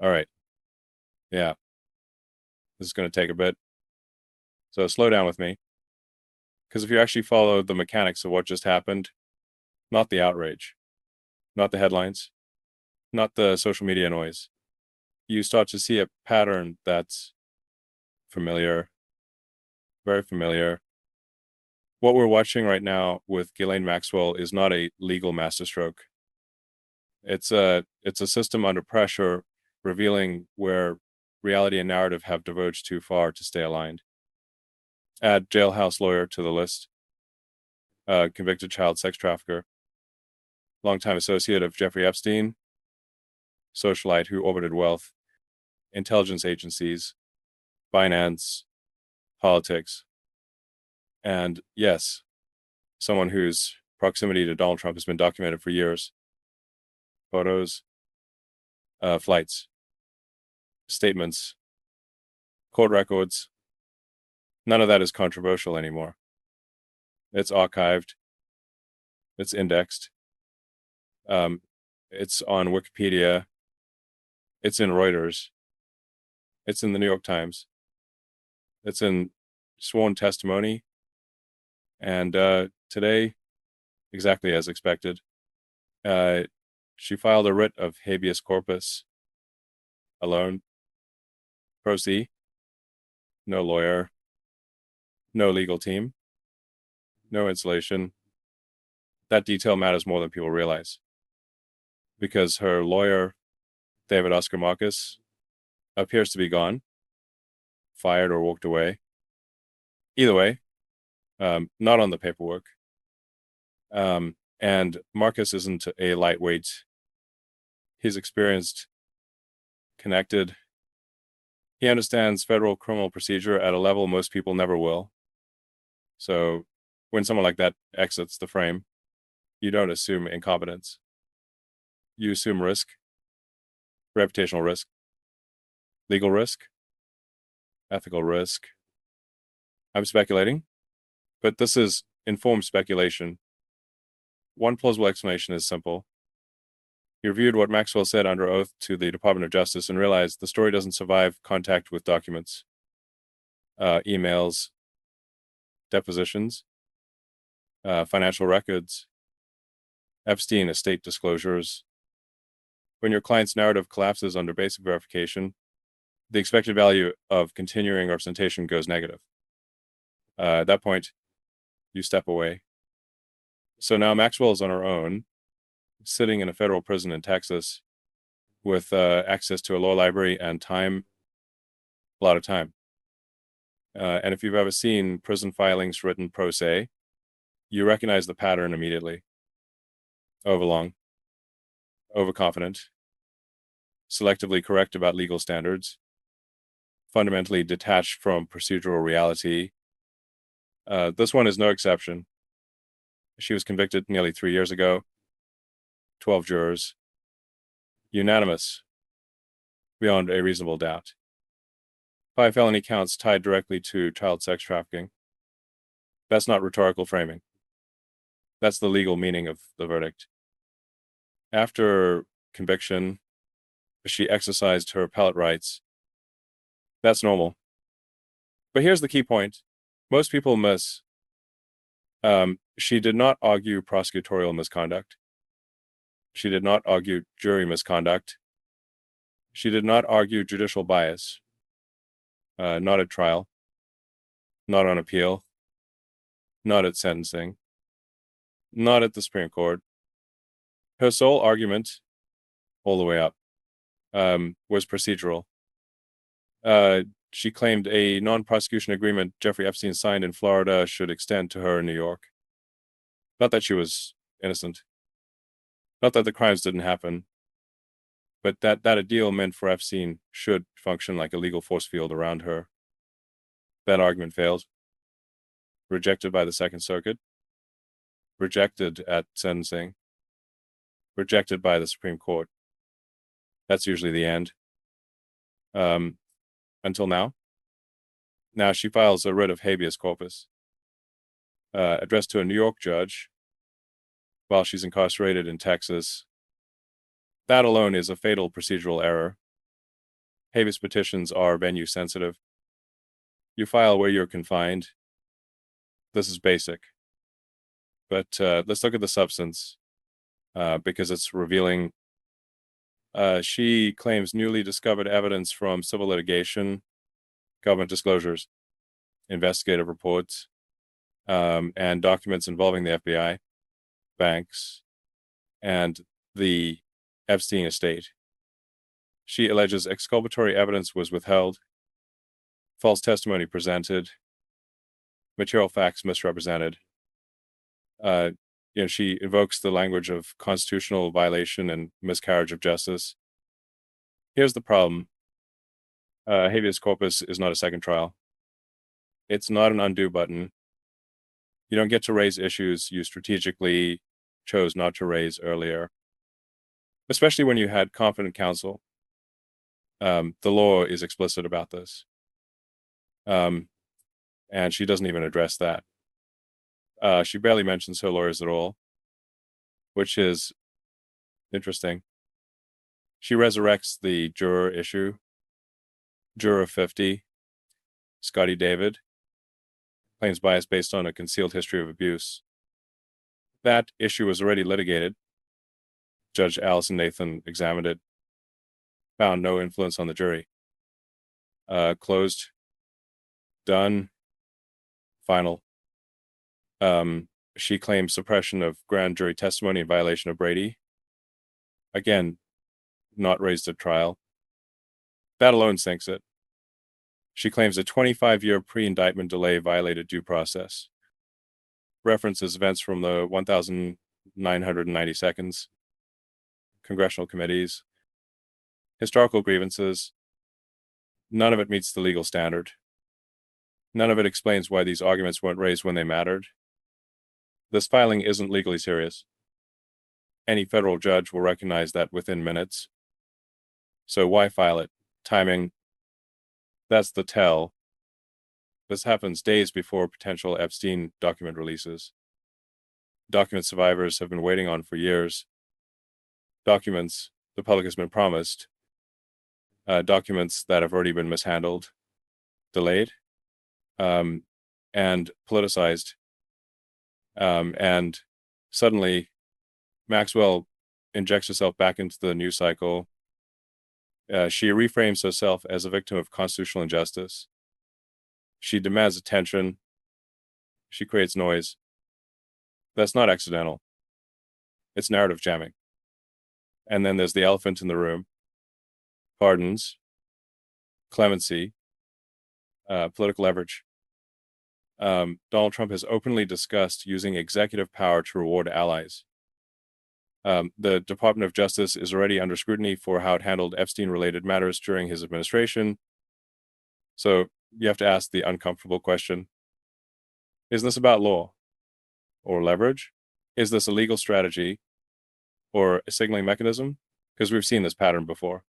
All right. Yeah, this is going to take a bit. So slow down with me. Because if you actually follow the mechanics of what just happened, not the outrage, not the headlines, not the social media noise, you start to see a pattern that's familiar, very familiar. What we're watching right now with Ghislaine Maxwell is not a legal masterstroke. It's a system under pressure, revealing where reality and narrative have diverged too far to stay aligned. Add jailhouse lawyer to the list, convicted child sex trafficker, longtime associate of Jeffrey Epstein, socialite who orbited wealth, intelligence agencies, finance, politics, and yes, someone whose proximity to Donald Trump has been documented for years. Photos, flights, statements, court records. None of that is controversial anymore. It's archived. It's indexed. It's on Wikipedia. It's in Reuters. It's in the New York Times. It's in sworn testimony. And today, exactly as expected, she filed a writ of habeas corpus alone. Pro se. No lawyer. No legal team. No insulation. That detail matters more than people realize. Because her lawyer, David Oscar Marcus, appears to be gone, fired or walked away. Either way, not on the paperwork. And Marcus isn't a lightweight. He's experienced, connected. He understands federal criminal procedure at a level most people never will. So when someone like that exits the frame, you don't assume incompetence. You assume risk, reputational risk, legal risk, ethical risk. I'm speculating, but this is informed speculation. One plausible explanation is simple. He reviewed what Maxwell said under oath to the Department of Justice and realized the story doesn't survive contact with documents, emails, depositions, financial records, Epstein estate disclosures. When your client's narrative collapses under basic verification, the expected value of continuing representation goes negative. At that point, you step away. So now Maxwell is on her own, sitting in a federal prison in Texas with access to a law library and time, a lot of time. And if you've ever seen prison filings written pro se, you recognize the pattern immediately. Overlong, overconfident, selectively correct about legal standards, fundamentally detached from procedural reality. This one is no exception. She was convicted nearly 3 years ago, 12 jurors, unanimous, beyond a reasonable doubt. 5 felony counts tied directly to child sex trafficking. That's not rhetorical framing. That's the legal meaning of the verdict. After conviction, she exercised her appellate rights. That's normal. But here's the key point. Most people miss. She did not argue prosecutorial misconduct. She did not argue jury misconduct. She did not argue judicial bias. Not at trial. Not on appeal. Not at sentencing. Not at the Supreme Court. Her sole argument, all the way up, was procedural. She claimed a non-prosecution agreement Jeffrey Epstein signed in Florida should extend to her in New York. Not that she was innocent. Not that the crimes didn't happen. But that a deal meant for Epstein should function like a legal force field around her. That argument failed. Rejected by the Second Circuit. Rejected at sentencing. Rejected by the Supreme Court. That's usually the end. Until now. Now she files a writ of habeas corpus addressed to a New York judge while she's incarcerated in Texas. That alone is a fatal procedural error. Habeas petitions are venue sensitive. You file where you're confined. This is basic. But let's look at the substance because it's revealing. She claims newly discovered evidence from civil litigation, government disclosures, investigative reports, and documents involving the FBI, banks, and the Epstein estate. She alleges exculpatory evidence was withheld, false testimony presented, material facts misrepresented. She invokes the language of constitutional violation and miscarriage of justice. Here's the problem. Habeas corpus is not a second trial. It's not an undo button. You don't get to raise issues you strategically chose not to raise earlier, especially when you had competent counsel. The law is explicit about this. And she doesn't even address that. She barely mentions her lawyers at all, which is interesting. She resurrects the juror issue. Juror 50, Scotty David, claims bias based on a concealed history of abuse. That issue was already litigated. Judge Allison Nathan examined it, found no influence on the jury. Closed, done, final. She claims suppression of grand jury testimony in violation of Brady. Again, not raised at trial. That alone sinks it. She claims a 25-year pre-indictment delay violated due process. References events from the 1,990 seconds, congressional committees, historical grievances. None of it meets the legal standard. None of it explains why these arguments weren't raised when they mattered. This filing isn't legally serious. Any federal judge will recognize that within minutes. So why file it? Timing. That's the tell. This happens days before potential Epstein document releases. Document survivors have been waiting on for years. Documents the public has been promised. Documents that have already been mishandled, delayed, and politicized. And suddenly, Maxwell injects herself back into the news cycle. She reframes herself as a victim of constitutional injustice. She demands attention. She creates noise. That's not accidental. It's narrative jamming. And then there's the elephant in the room. Pardons, clemency, political leverage. Donald Trump has openly discussed using executive power to reward allies. The Department of Justice is already under scrutiny for how it handled Epstein-related matters during his administration. So you have to ask the uncomfortable question. Is this about law or leverage? Is this a legal strategy or a signaling mechanism? Because we've seen this pattern before.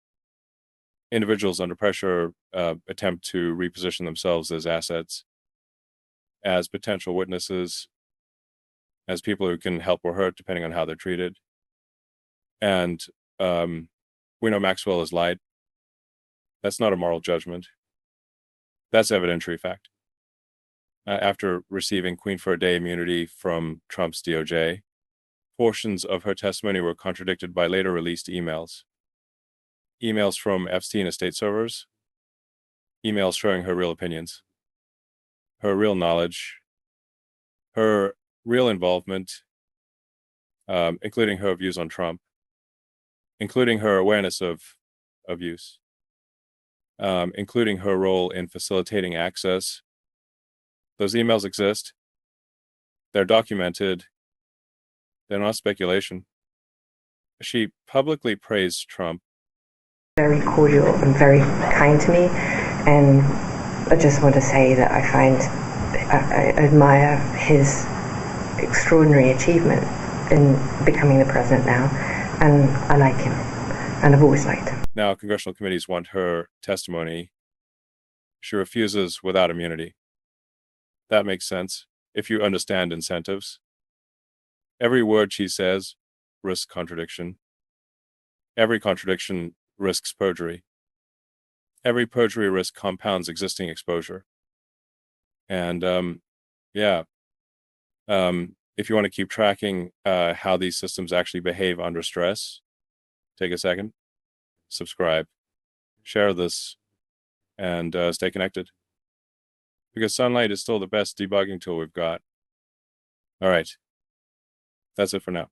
Individuals under pressure attempt to reposition themselves as assets, as potential witnesses, as people who can help or hurt depending on how they're treated. And we know Maxwell has lied. That's not a moral judgment. That's evidentiary fact. After receiving Queen for a Day immunity from Trump's DOJ, portions of her testimony were contradicted by later released emails. Emails from Epstein estate servers, emails showing her real opinions, her real knowledge, her real involvement, including her views on Trump, including her awareness of use, including her role in facilitating access. Those emails exist. They're documented. They're not speculation. She publicly praised Trump. Very cordial and very kind to me, and I just want to say that I admire his extraordinary achievement in becoming the president now, and I like him, and I've always liked him. Now, congressional committees want her testimony. She refuses without immunity. That makes sense if you understand incentives. Every word she says risks contradiction. Every contradiction risks perjury. every perjury risk compounds existing exposure. And yeah, if you want to keep tracking how these systems actually behave under stress, take a second, subscribe, share this, and stay connected. Because sunlight is still the best debugging tool we've got. All right. That's it for now.